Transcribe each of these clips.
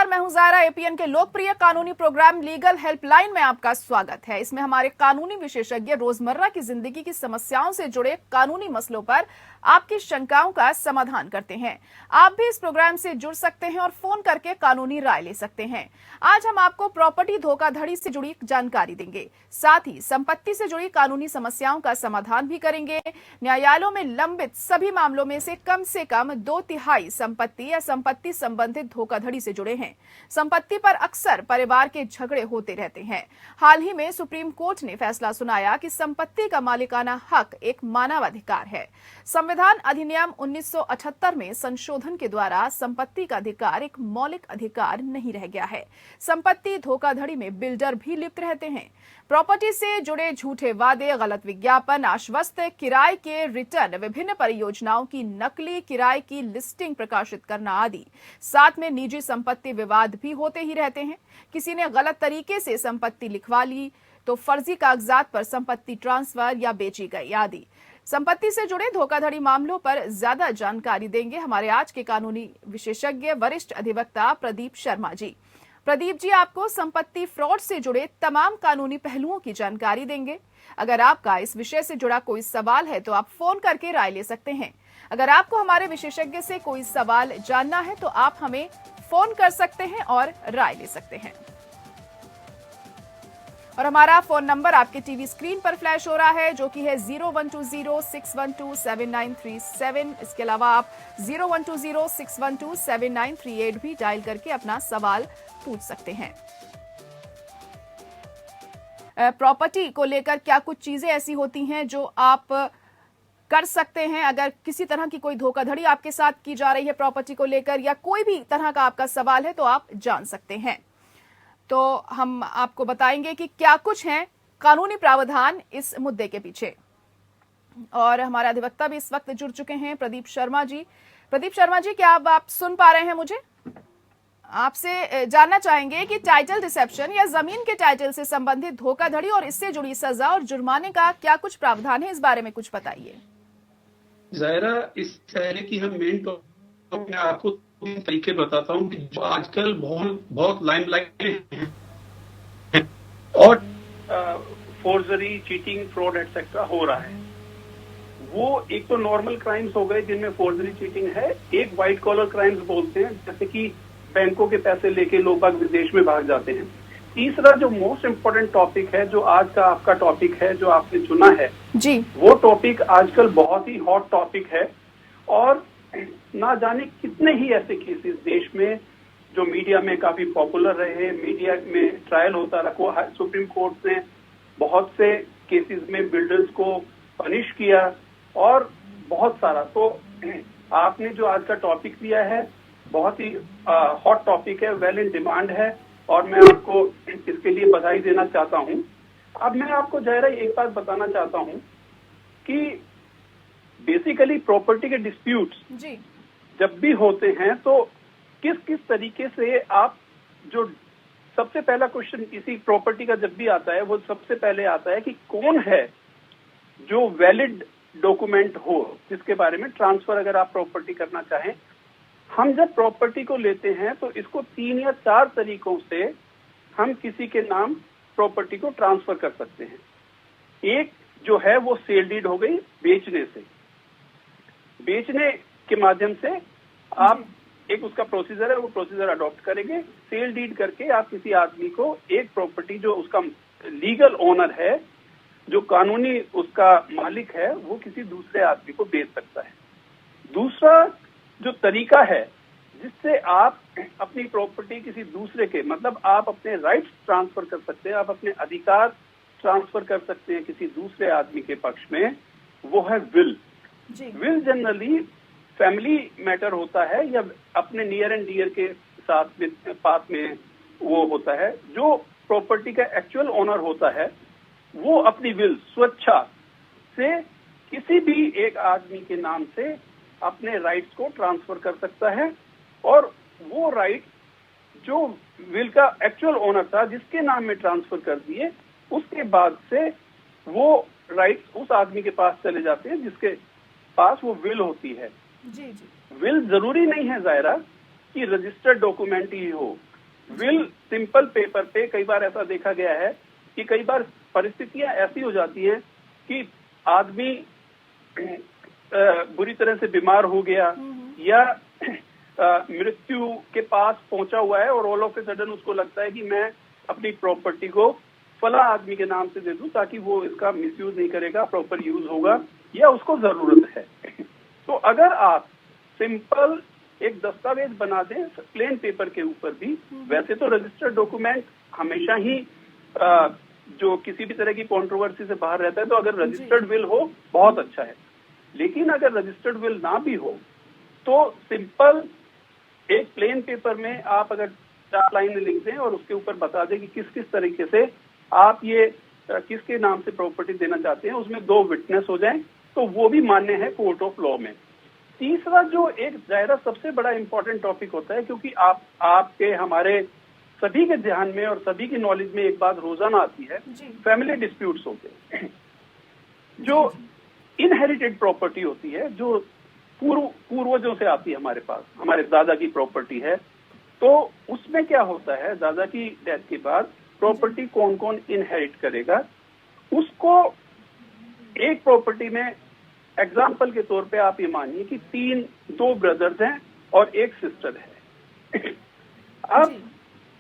नमस्कार, मैं हूं ज़ायरा। एपीएन के लोकप्रिय कानूनी प्रोग्राम लीगल हेल्पलाइन में आपका स्वागत है। इसमें हमारे कानूनी विशेषज्ञ रोजमर्रा की जिंदगी की समस्याओं से जुड़े कानूनी मसलों पर आपकी शंकाओं का समाधान करते हैं। आप भी इस प्रोग्राम से जुड़ सकते हैं और फोन करके कानूनी राय ले सकते हैं। आज हम आपको प्रॉपर्टी धोखाधड़ी से जुड़ी जानकारी देंगे, साथ ही संपत्ति से जुड़ी कानूनी समस्याओं का समाधान भी करेंगे। न्यायालयों में लंबित सभी मामलों में से कम 2/3 संपत्ति या संपत्ति संबंधित धोखाधड़ी से जुड़े हैं। संपत्ति पर अक्सर परिवार के झगड़े होते रहते हैं। हाल ही में सुप्रीम कोर्ट ने फैसला सुनाया कि संपत्ति का मालिकाना हक एक मानवाधिकार है। संविधान अधिनियम 1978 में संशोधन के द्वारा संपत्ति का अधिकार एक मौलिक अधिकार नहीं रह गया है। संपत्ति धोखाधड़ी में बिल्डर भी लिप्त रहते हैं। प्रॉपर्टी से जुड़े झूठे वादे, गलत विज्ञापन, आश्वस्त किराए के रिटर्न, विभिन्न परियोजनाओं की नकली किराए की लिस्टिंग प्रकाशित करना आदि। साथ में निजी संपत्ति विवाद भी होते ही रहते हैं। किसी ने गलत तरीके से संपत्ति लिखवा ली तो फर्जी कागजात पर संपत्ति ट्रांसफर या बेची गई आदि। संपत्ति से जुड़े धोखाधड़ी मामलों पर ज्यादा जानकारी देंगे हमारे आज के कानूनी विशेषज्ञ वरिष्ठ अधिवक्ता प्रदीप शर्मा जी। प्रदीप जी आपको संपत्ति फ्रॉड से जुड़े तमाम कानूनी पहलुओं की जानकारी देंगे। अगर आपका इस विषय से जुड़ा कोई सवाल है तो आप फोन करके राय ले सकते हैं। अगर आपको हमारे विशेषज्ञ से कोई सवाल जानना है तो आप हमें फोन कर सकते हैं और राय ले सकते हैं। और हमारा फोन नंबर आपके टीवी स्क्रीन पर फ्लैश हो रहा है, जो कि है 0120-612-7937। इसके अलावा आप 0120-612-7938 भी डायल करके अपना सवाल पूछ सकते हैं। प्रॉपर्टी को लेकर क्या कुछ चीजें ऐसी होती हैं जो आप कर सकते हैं अगर किसी तरह की कोई धोखाधड़ी आपके साथ की जा रही है प्रॉपर्टी को लेकर, या कोई भी तरह का आपका सवाल है तो आप जान सकते हैं। तो हम आपको बताएंगे कि क्या कुछ हैं कानूनी प्रावधान इस मुद्दे के पीछे। और हमारे अधिवक्ता भी इस वक्त जुड़ चुके हैं, प्रदीप शर्मा जी। प्रदीप शर्मा जी, क्या अब आप सुन पा रहे हैं मुझे? आपसे जानना चाहेंगे कि टाइटल डिसेप्शन या जमीन के टाइटल से संबंधित धोखाधड़ी और इससे जुड़ी सजा और जुर्माने का क्या कुछ प्रावधान है, इस बारे में कुछ बताइए। ज़ाहिरा, इस तरह की हम मेन टॉपिक में आपको तीन तरीके बताता हूँ कि जो आजकल बहुत लाइमलाइट हैं और फोर्जरी, चीटिंग, फ्रॉड एटसेट्रा हो रहा है। वो एक तो नॉर्मल क्राइम्स हो गए जिनमें फोर्जरी, चीटिंग है। एक व्हाइट कॉलर क्राइम्स बोलते हैं, जैसे कि बैंकों के पैसे लेके लोग बाग विदेश में भाग जाते हैं। तीसरा जो मोस्ट इम्पोर्टेंट टॉपिक है, जो आज का आपका टॉपिक है, जो आपने चुना है जी, वो टॉपिक आजकल बहुत ही हॉट टॉपिक है। और ना जाने कितने ही ऐसे केसेस देश में जो मीडिया में काफी पॉपुलर रहे, मीडिया में ट्रायल होता रहा। सुप्रीम कोर्ट ने बहुत से केसेस में बिल्डर्स को पनिश किया और बहुत सारा। तो आपने जो आज का टॉपिक लिया है बहुत ही हॉट टॉपिक है, वेल इन डिमांड है, और मैं आपको इसके लिए बधाई देना चाहता हूं। अब मैं आपको ज़ाहिरा एक बात बताना चाहता हूं कि बेसिकली प्रॉपर्टी के डिस्प्यूट्स जब भी होते हैं तो किस किस तरीके से आप, जो सबसे पहला क्वेश्चन किसी प्रॉपर्टी का जब भी आता है वो सबसे पहले आता है कि कौन है जो वैलिड डॉक्यूमेंट हो जिसके बारे में ट्रांसफर अगर आप प्रॉपर्टी करना चाहें। हम जब प्रॉपर्टी को लेते हैं तो इसको 3 या 4 तरीकों से हम किसी के नाम प्रॉपर्टी को ट्रांसफर कर सकते हैं। एक जो है वो सेल डीड हो गई, बेचने से, बेचने के माध्यम से आप एक उसका प्रोसीजर है, वो प्रोसीजर अडॉप्ट करेंगे। सेल डीड करके आप किसी आदमी को एक प्रॉपर्टी जो उसका लीगल ओनर है, जो कानूनी उसका मालिक है, वो किसी दूसरे आदमी को बेच सकता है। दूसरा जो तरीका है जिससे आप अपनी प्रॉपर्टी किसी दूसरे के, मतलब आप अपने राइट्स ट्रांसफर कर सकते हैं, आप अपने अधिकार ट्रांसफर कर सकते हैं किसी दूसरे आदमी के पक्ष में, वो है will. Will generally family matter होता है या अपने नियर एंड डियर के साथ में पास में वो होता है। जो प्रॉपर्टी का एक्चुअल ओनर होता है वो अपनी विल स्वेच्छा से किसी भी एक आदमी के नाम से अपने राइट्स को ट्रांसफर कर सकता है, और वो राइट जो विल का एक्चुअल ओनर था जिसके नाम में ट्रांसफर कर दिए, उसके बाद से वो राइट्स उस आदमी के पास चले जाते हैं जिसके पास वो विल होती है। जी। विल जरूरी नहीं है ज़ाहिरा कि रजिस्टर्ड डॉक्यूमेंट ही हो। विल सिंपल पेपर पे कई बार ऐसा देखा गया है कि कई बार परिस्थितियां ऐसी हो जाती हैं कि आदमी बुरी तरह से बीमार हो गया या मृत्यु के पास पहुंचा हुआ है और ऑल ऑफ ए सडन उसको लगता है कि मैं अपनी प्रॉपर्टी को फला आदमी के नाम से दे दूं ताकि वो इसका मिसयूज नहीं करेगा, प्रॉपर यूज होगा या उसको जरूरत है। तो अगर आप सिंपल एक दस्तावेज बना दें प्लेन पेपर के ऊपर भी, वैसे तो रजिस्टर्ड डॉक्यूमेंट हमेशा ही जो किसी भी तरह की कंट्रोवर्सी से बाहर रहता है, तो अगर रजिस्टर्ड विल हो बहुत अच्छा है। लेकिन अगर रजिस्टर्ड विल ना भी हो तो सिंपल एक प्लेन पेपर में आप अगर 4 लाइन लिख दें और उसके ऊपर बता दें कि किस किस तरीके से आप ये किसके नाम से प्रॉपर्टी देना चाहते हैं, उसमें 2 विटनेस हो जाएं, तो वो भी मान्य है कोर्ट ऑफ लॉ में। तीसरा जो एक दायरा सबसे बड़ा इंपॉर्टेंट टॉपिक होता है, क्योंकि आपके हमारे सभी के ध्यान में और सभी की नॉलेज में एक बात रोजाना आती है, फैमिली डिस्प्यूट्स होते हैं। जो इनहेरिटेड प्रॉपर्टी होती है, जो पूर्वजों से आती है हमारे पास, हमारे दादा की प्रॉपर्टी है, तो उसमें क्या होता है, दादा की डेथ के बाद प्रॉपर्टी कौन कौन इनहेरिट करेगा, उसको एक प्रॉपर्टी में एग्जाम्पल के तौर पे आप ये मानिए कि 2 ब्रदर्स हैं और 1 सिस्टर है। अब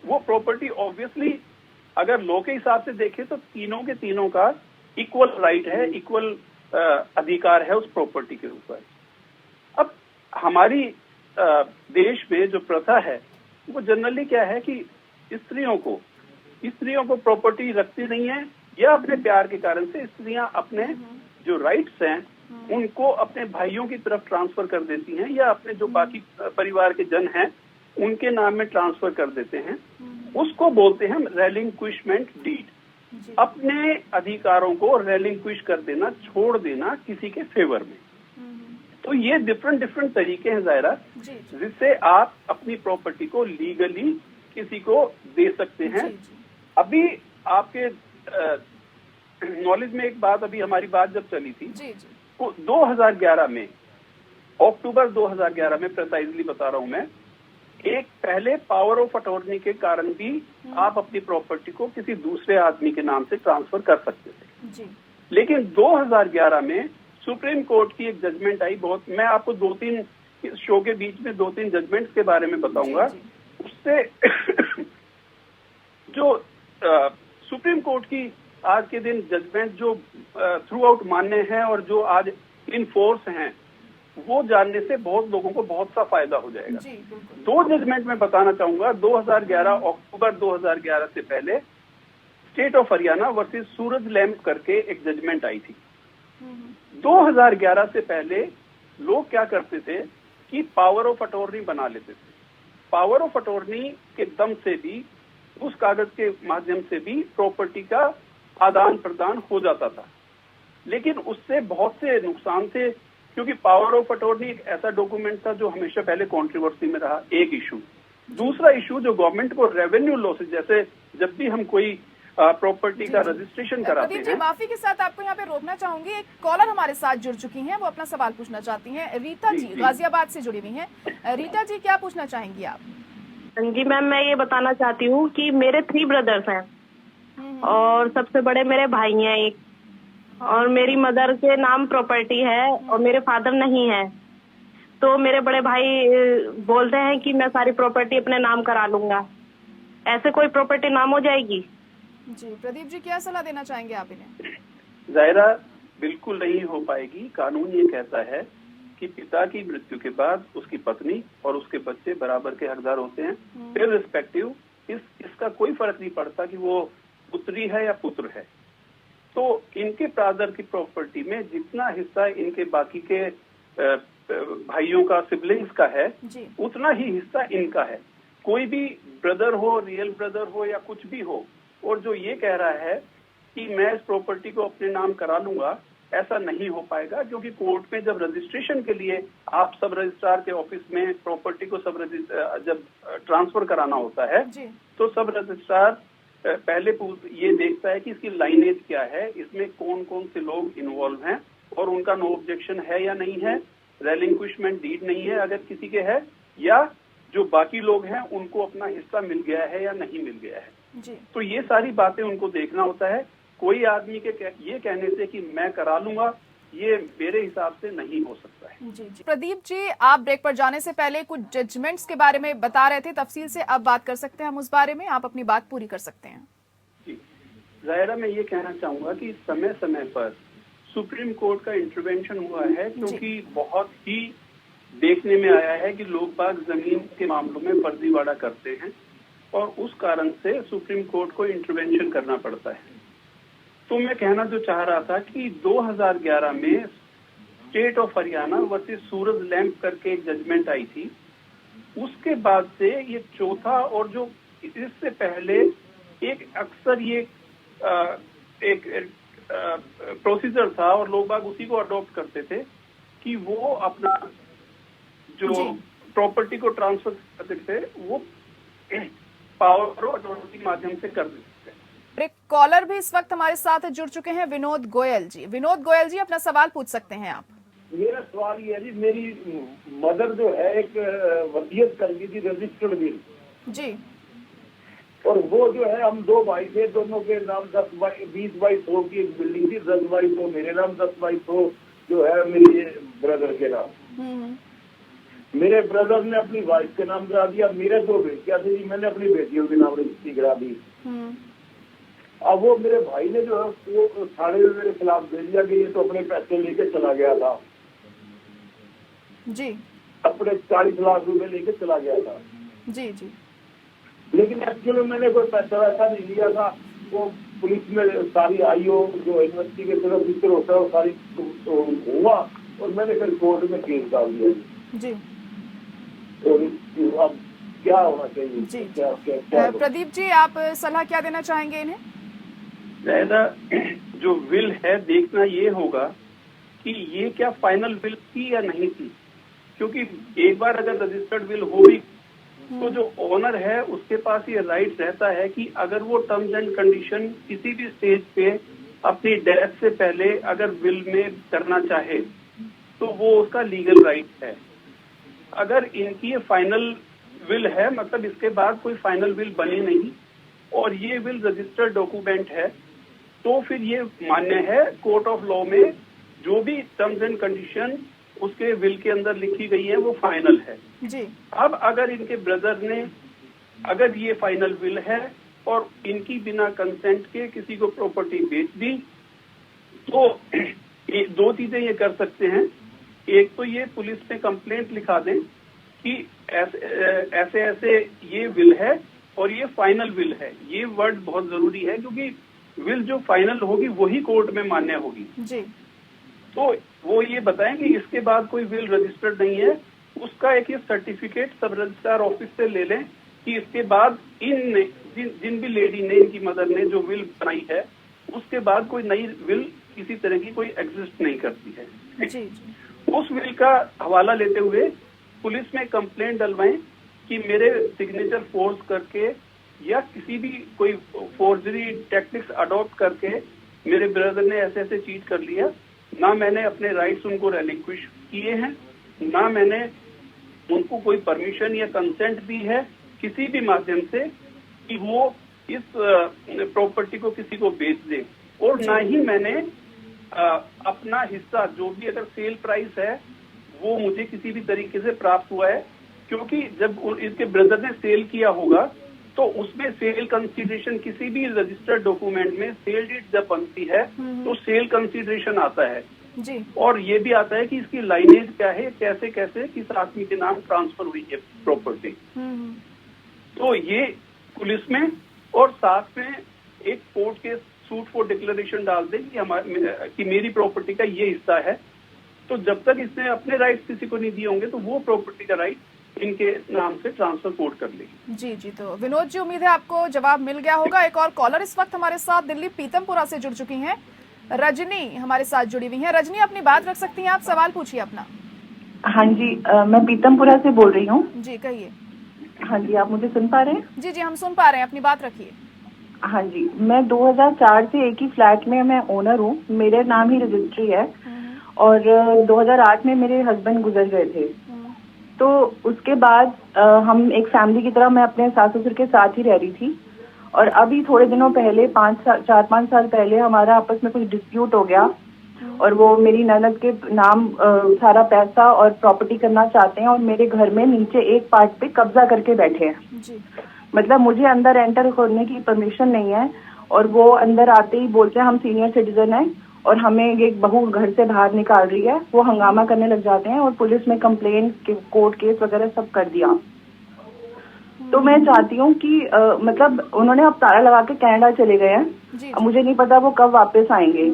वो प्रॉपर्टी ऑब्वियसली अगर लॉ के हिसाब से देखें तो तीनों के तीनों का इक्वल राइट है, इक्वल अधिकार है उस प्रॉपर्टी के ऊपर। अब हमारी देश में जो प्रथा है वो जनरली क्या है कि स्त्रियों को प्रॉपर्टी रखती नहीं है, या अपने प्यार के कारण से स्त्रियां अपने जो राइट्स हैं उनको अपने भाइयों की तरफ ट्रांसफर कर देती हैं, या अपने जो बाकी परिवार के जन हैं उनके नाम में ट्रांसफर कर देते हैं। उसको बोलते हैं रेलिंक्विशमेंट डीड। अपने अधिकारों को रेलिंक्विश कर देना, छोड़ देना किसी के फेवर में। तो ये डिफरेंट तरीके हैं जायरा, जिससे आप अपनी प्रॉपर्टी को लीगली किसी को दे सकते हैं। अभी आपके नॉलेज में एक बात, अभी हमारी बात जब चली थी तो 2011 में, अक्टूबर 2011 में प्रिसाइजली बता रहा हूं मैं, एक पहले पावर ऑफ अटॉर्नी के कारण भी आप अपनी प्रॉपर्टी को किसी दूसरे आदमी के नाम से ट्रांसफर कर सकते थे। लेकिन 2011 में सुप्रीम कोर्ट की एक जजमेंट आई, बहुत, मैं आपको 2-3 शो के बीच में 2-3 जजमेंट्स के बारे में बताऊंगा। उससे जो सुप्रीम कोर्ट की आज के दिन जजमेंट जो थ्रू आउट मान्य हैं और जो आज इन फोर्स हैं, वो जानने से बहुत लोगों को बहुत सा फायदा हो जाएगा। 2 जजमेंट मैं बताना चाहूंगा। 2011 अक्टूबर 2011 से पहले state of Haryana versus Suraj lamp करके एक जजमेंट आई थी। 2011 से पहले लोग क्या करते थे कि पावर ऑफ अटॉर्नी बना लेते थे। पावर ऑफ अटॉर्नी के दम से भी, उस कागज के माध्यम से भी प्रॉपर्टी का आदान प्रदान हो जाता था। लेकिन उससे बहुत से नुकसान थे, क्योंकि पावर ऑफ अटॉर्नी एक ऐसा डॉक्यूमेंट था जो हमेशा पहले कंट्रोवर्सी में रहा, एक इशू। दूसरा इशू जो गवर्नमेंट को रेवेन्यू लॉस, जैसे जब भी हम कोई प्रॉपर्टी का रजिस्ट्रेशन कराते हैं। जी, माफी के साथ आपको यहाँ पे रोकना चाहूंगी, एक कॉलर हमारे साथ जुड़ चुकी हैं, वो अपना सवाल पूछना चाहती हैं। रीता जी गाजियाबाद से जुड़ी हुई हैं। रीता जी, क्या पूछना चाहेंगी आप? जी मैम, मैं ये बताना चाहती हूँ कि मेरे 3 ब्रदर्स हैं और सबसे बड़े मेरे भाई हैं एक, और मेरी मदर के नाम प्रॉपर्टी है और मेरे फादर नहीं है। तो मेरे बड़े भाई बोलते हैं कि मैं सारी प्रॉपर्टी अपने नाम करा लूंगा, ऐसे कोई प्रॉपर्टी नाम हो जाएगी? जी, प्रदीप जी, क्या सलाह देना चाहेंगे आप इन्हें? जायरा, बिल्कुल नहीं हो पाएगी। कानून ये कहता है कि पिता की मृत्यु के बाद उसकी पत्नी और उसके बच्चे बराबर के हकदार होते हैं, इररिस्पेक्टिव, इसका कोई फर्क नहीं पड़ता कि वो पुत्री है या पुत्र है। तो इनके ब्रदर की प्रॉपर्टी में जितना हिस्सा इनके बाकी के भाइयों का, सिबलिंग्स का है, उतना ही हिस्सा इनका है। कोई भी ब्रदर हो, रियल ब्रदर हो या कुछ भी हो, और जो ये कह रहा है कि मैं इस प्रॉपर्टी को अपने नाम करा लूंगा, ऐसा नहीं हो पाएगा। क्योंकि कोर्ट में जब रजिस्ट्रेशन के लिए आप सब रजिस्ट्रार के ऑफिस में प्रॉपर्टी को जब ट्रांसफर कराना होता है, तो सब रजिस्ट्रार पहले ये देखता है कि इसकी लाइनेज क्या है, इसमें कौन कौन से लोग इन्वॉल्व हैं और उनका नो ऑब्जेक्शन है या नहीं है, रेलिंक्विशमेंट डीड नहीं है अगर किसी के है, या जो बाकी लोग हैं उनको अपना हिस्सा मिल गया है या नहीं मिल गया है। जी। तो ये सारी बातें उनको देखना होता है। कोई आदमी के ये कहने से कि मैं करा लूंगा, ये मेरे हिसाब से नहीं हो सकता है। जी जी। प्रदीप जी, आप ब्रेक पर जाने से पहले कुछ जजमेंट्स के बारे में बता रहे थे, तफसील से अब बात कर सकते हैं हम उस बारे में, आप अपनी बात पूरी कर सकते हैं। जी, जाहिरा मैं ये कहना चाहूंगा कि समय समय पर सुप्रीम कोर्ट का इंटरवेंशन हुआ है, क्योंकि बहुत ही देखने में आया है कि लोग बाग जमीन के मामलों में फर्जीवाड़ा करते हैं और उस कारण से सुप्रीम कोर्ट को इंटरवेंशन करना पड़ता है। तो मैं कहना जो चाह रहा था कि 2011 में state of Haryana versus Suraj lamp करके एक जजमेंट आई थी। उसके बाद से ये चौथा, और जो इससे पहले एक अक्सर ये एक प्रोसीजर था और लोग बाग उसी को अडॉप्ट करते थे कि वो अपना जो प्रॉपर्टी को ट्रांसफर करते थे वो पावर और अथॉरिटी के माध्यम से कर देते थे। एक कॉलर भी इस वक्त हमारे साथ जुड़ चुके हैं, विनोद गोयल जी। विनोद गोयल जी, अपना सवाल पूछ सकते हैं आप। मेरा सवाल ये है जी, मेरी मदर जो है एक वसीयत कर दी थी रजिस्टर्ड विल जी, और वो जो है हम 2 भाई थे, दोनों के नाम 20/100 की एक बिल्डिंग थी, 10/100 मेरे नाम, 10/100 जो है मेरे ब्रदर के नाम। मेरे ब्रदर ने अपनी वाइफ के नाम करा दिया। मेरे 2 बेटियां थी, मैंने अपनी बेटियों के नाम रजिस्ट्री करा दी। अब वो मेरे भाई ने जो है वो थाने में मेरे खिलाफ दे दिया कि ये तो अपने पैसे लेके चला गया था जी, अपने 40 लाख रुपए लेके चला गया था जी जी। लेकिन एक्चुअली मैंने कोई पैसा वैसा नहीं लिया था। वो पुलिस में सारी आईओ जो इन्वेस्टिगेशन ऑफिसर होता है वो सारी तो हुआ और मैंने फिर कोर्ट में केस डाल दिया जी। तो अब क्या होना चाहिए जी क्या प्रदीप जी, आप सलाह क्या देना चाहेंगे इन्हें? ज्यादा जो विल है देखना ये होगा कि ये क्या फाइनल विल थी या नहीं थी, क्योंकि एक बार अगर रजिस्टर्ड विल हो भी तो जो ओनर है उसके पास ये राइट रहता है कि अगर वो टर्म्स एंड कंडीशन किसी भी स्टेज पे अपनी डेथ से पहले अगर विल में करना चाहे तो वो उसका लीगल राइट है। अगर इनकी ये फाइनल विल है, मतलब इसके बाद कोई फाइनल विल बनी नहीं और ये विल रजिस्टर्ड डॉक्यूमेंट है, तो फिर ये मान्य है कोर्ट ऑफ लॉ में जो भी टर्म्स एंड कंडीशन उसके विल के अंदर लिखी गई है वो फाइनल है जी। अब अगर इनके ब्रदर ने अगर ये फाइनल विल है और इनकी बिना कंसेंट के किसी को प्रॉपर्टी बेच दी तो 2 चीजें ये कर सकते हैं। एक तो ये पुलिस में कंप्लेंट लिखा दें कि ऐसे ऐसे ये विल है और ये फाइनल विल है। ये वर्ड बहुत जरूरी है क्योंकि विल जो फाइनल होगी वही कोर्ट में मान्य होगी जी। तो वो ये बताएं कि इसके बाद कोई विल रजिस्टर्ड नहीं है, उसका एक ये सर्टिफिकेट सब रजिस्ट्रार ऑफिस से ले लें कि इसके बाद जिन भी लेडी ने, इनकी मदर ने जो विल बनाई है उसके बाद कोई नई विल किसी तरह की कोई एग्जिस्ट नहीं करती है जी। उस विल का हवाला लेते हुए पुलिस में कंप्लेंट डलवाएं कि मेरे सिग्नेचर फोर्स करके या किसी भी कोई फोर्जरी टेक्निक्स अडॉप्ट करके मेरे ब्रदर ने ऐसे ऐसे चीट कर लिया, ना मैंने अपने राइट्स उनको रेलिक्विश किए हैं, ना मैंने उनको कोई परमिशन या कंसेंट दी है किसी भी माध्यम से कि वो इस प्रॉपर्टी को किसी को बेच दे, और ना ही मैंने अपना हिस्सा जो भी अगर सेल प्राइस है वो मुझे किसी भी तरीके से प्राप्त हुआ है, क्योंकि जब इसके ब्रदर ने सेल किया होगा तो उसमें सेल कंसीडरेशन किसी भी रजिस्टर्ड डॉक्यूमेंट में सेल डीड जब बनती है तो सेल कंसीडरेशन आता है जी। और ये भी आता है कि इसकी लाइनेज क्या है, कैसे कैसे किस आदमी के नाम ट्रांसफर हुई है प्रॉपर्टी। तो ये पुलिस में और साथ में एक कोर्ट के सूट फॉर डिक्लेरेशन डाल दें कि मेरी प्रॉपर्टी का ये हिस्सा है, तो जब तक इसने अपने राइट्स किसी को नहीं दिए होंगे तो वो प्रॉपर्टी का राइट इनके नाम से ट्रांसफर कोर्ट कर लेगी। जी जी। तो विनोद जी, उम्मीद है आपको जवाब मिल गया होगा। एक और कॉलर इस वक्त हमारे साथ दिल्ली पीतमपुरा से जुड़ चुकी हैं, रजनी हमारे साथ जुड़ी हुई हैं। रजनी, अपनी बात रख सकती हैं, आप सवाल पूछिए अपना। हाँ जी, मैं पीतमपुरा से बोल रही हूँ। जी कहिए। हाँ जी, आप मुझे सुन पा रहे हैं? जी जी, हम सुन पा रहे हैं, अपनी बात रखिए। हाँ जी, मैं 2004 से एक ही फ्लैट में मैं ओनर हूँ, मेरे नाम ही रजिस्ट्री है और 2008 में मेरे हस्बैंड गुजर गए थे। तो उसके बाद हम एक फैमिली की तरह मैं अपने सास ससुर के साथ ही रह रही थी। और अभी थोड़े दिनों पहले 4-5 साल पहले हमारा आपस में कुछ डिस्प्यूट हो गया और वो मेरी ननद के नाम सारा पैसा और प्रॉपर्टी करना चाहते हैं और मेरे घर में नीचे एक पार्ट पे कब्जा करके बैठे हैं जी। मतलब मुझे अंदर एंटर करने की परमिशन नहीं है और वो अंदर आते ही बोलते हैं हम सीनियर सिटीजन हैं और हमें एक बहू घर से बाहर निकाल रही है। वो हंगामा करने लग जाते हैं और पुलिस में कंप्लेन कोर्ट केस वगैरह सब कर दिया। तो मैं चाहती हूँ कि मतलब उन्होंने अब ताला लगा के कनाडा चले गए हैं। अब मुझे नहीं पता वो कब वापस आएंगे।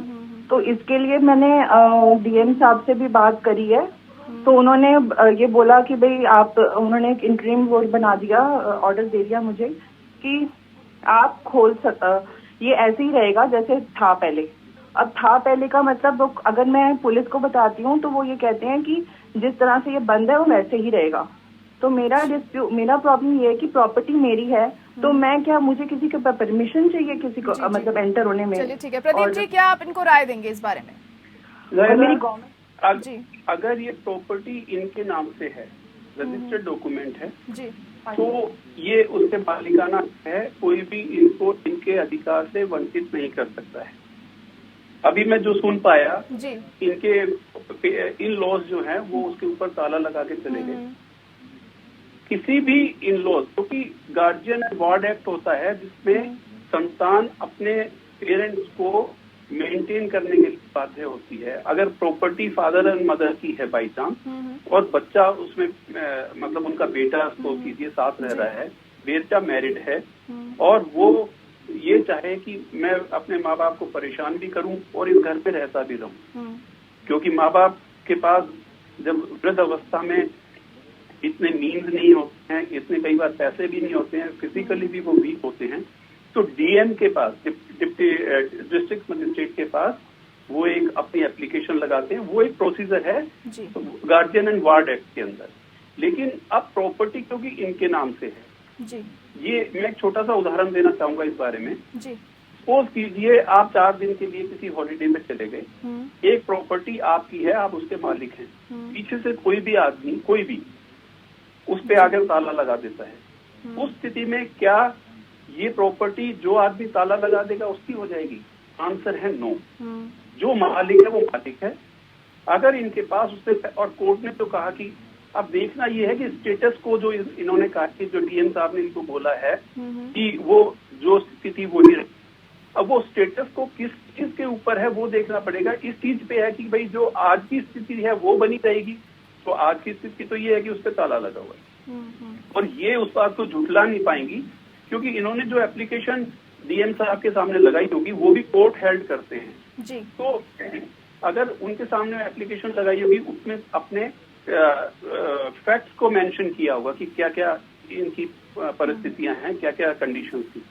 तो इसके लिए मैंने डीएम साहब से भी बात करी है। तो उन्होंने ये बोला कि भाई आप, उन्होंने एक इंटरिम वो बना दिया, ऑर्डर दे दिया मुझे कि आप ये ऐसे ही रहेगा जैसे था पहले। अब था पहले का मतलब अगर मैं पुलिस को बताती हूँ तो वो ये कहते हैं कि जिस तरह से ये बंद है वो वैसे ही रहेगा। तो मेरा प्रॉब्लम ये है कि प्रॉपर्टी मेरी है, तो मैं क्या, मुझे किसी के परमिशन चाहिए किसी को जी, मतलब एंटर होने में? चलिए ठीक है प्रदीप जी, क्या आप इनको राय देंगे इस बारे में? मेरी गवर्नमेंट अगर ये प्रॉपर्टी इनके नाम से है, रजिस्टर्ड डॉक्यूमेंट है जी, तो ये उससे मालिकाना है, कोई भी इनको इनके अधिकार से वंचित नहीं कर सकता है। अभी मैं जो सुन पाया जी, इनके इन लॉज जो है वो उसके ऊपर ताला लगा के चले गए। किसी भी इन लॉज, क्योंकि गार्जियन एंड वार्ड एक्ट होता है जिसमें संतान अपने पेरेंट्स को मेंटेन करने के लिए बाध्य होती है। अगर प्रॉपर्टी फादर एंड मदर की है बाई चांस और बच्चा उसमें मतलब उनका बेटा तो कीजिए साथ रह रहा है, बेटा मैरिड है और वो ये चाहे कि मैं अपने माँ बाप को परेशान भी करूं और इस घर पे रहता भी रहूं, क्योंकि माँ बाप के पास जब वृद्ध अवस्था में इतने मीन्स नहीं होते हैं, इतने कई बार पैसे भी नहीं होते हैं, फिजिकली भी वो वीक होते हैं, तो डीएम के पास, डिप्टी डिस्ट्रिक्ट मजिस्ट्रेट के पास वो एक अपनी एप्लीकेशन लगाते हैं। वो एक प्रोसीजर है गार्जियन एंड वार्ड एक्ट के अंदर। लेकिन अब प्रॉपर्टी क्योंकि इनके नाम से है जी, ये मैं एक छोटा सा उदाहरण देना चाहूंगा इस बारे में जी। सपोज कीजिए आप 4 दिन के लिए किसी हॉलिडे में चले गए, एक प्रॉपर्टी आपकी है, आप उसके मालिक हैं, पीछे से कोई भी आदमी कोई भी उस पे आकर ताला लगा देता है। उस स्थिति में क्या ये प्रॉपर्टी जो आदमी ताला लगा देगा उसकी हो जाएगी? आंसर है नो। जो मालिक है वो मालिक है। अगर इनके पास उससे, और कोर्ट ने तो कहा कि अब देखना ये है कि स्टेटस को जो इन्होंने कहा कि जो डीएम साहब ने इनको बोला है कि वो जो स्थिति वो ही रहे, अब वो स्टेटस को किस चीज के ऊपर है वो देखना पड़ेगा। इस चीज पे है कि भाई जो आज की स्थिति है वो बनी रहेगी, तो आज की स्थिति तो ये है कि उस पर ताला लगा हुआ है और ये उस बात को झुठला नहीं पाएंगी, क्योंकि इन्होंने जो एप्लीकेशन डीएम साहब के सामने लगाई होगी वो भी कोर्ट हेल्ड करते हैं जी। तो अगर उनके सामने एप्लीकेशन लगाई होगी उसमें अपने फैक्ट्स को मेंशन किया होगा कि क्या क्या इनकी परिस्थितियां हैं, क्या क्या कंडीशंस थी,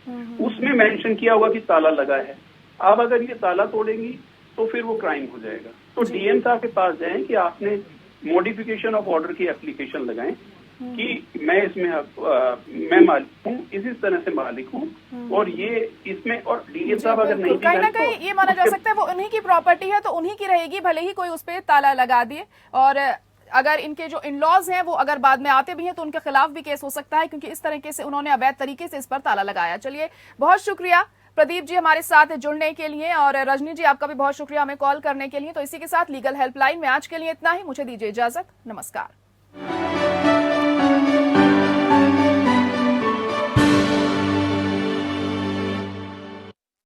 उसमें मेंशन किया होगा कि ताला लगा है। अब अगर ये ताला तोड़ेंगी तो फिर वो क्राइम हो जाएगा। तो डीएम साहब के पास जाएं कि आपने मॉडिफिकेशन ऑफ ऑर्डर की एप्लीकेशन लगाएं कि मैं इसमें मैं मालिक हूँ, इसी तरह से मालिक हूँ और ये इसमें, और डीएम साहब अगर नहीं कहीं ना कहीं ये माना जा सकता है वो उन्हीं की प्रॉपर्टी है तो उन्हीं की रहेगी, भले ही कोई उस पर ताला लगा दिए। और अगर इनके जो इन-लॉज हैं वो अगर बाद में आते भी हैं तो उनके खिलाफ भी केस हो सकता है, क्योंकि इस तरीके से उन्होंने अवैध तरीके से इस पर ताला लगाया। चलिए, बहुत शुक्रिया प्रदीप जी हमारे साथ जुड़ने के लिए, और रजनी जी आपका भी बहुत शुक्रिया हमें कॉल करने के लिए। तो इसी के साथ लीगल हेल्पलाइन में आज के लिए इतना ही। मुझे दीजिए इजाजत, नमस्कार।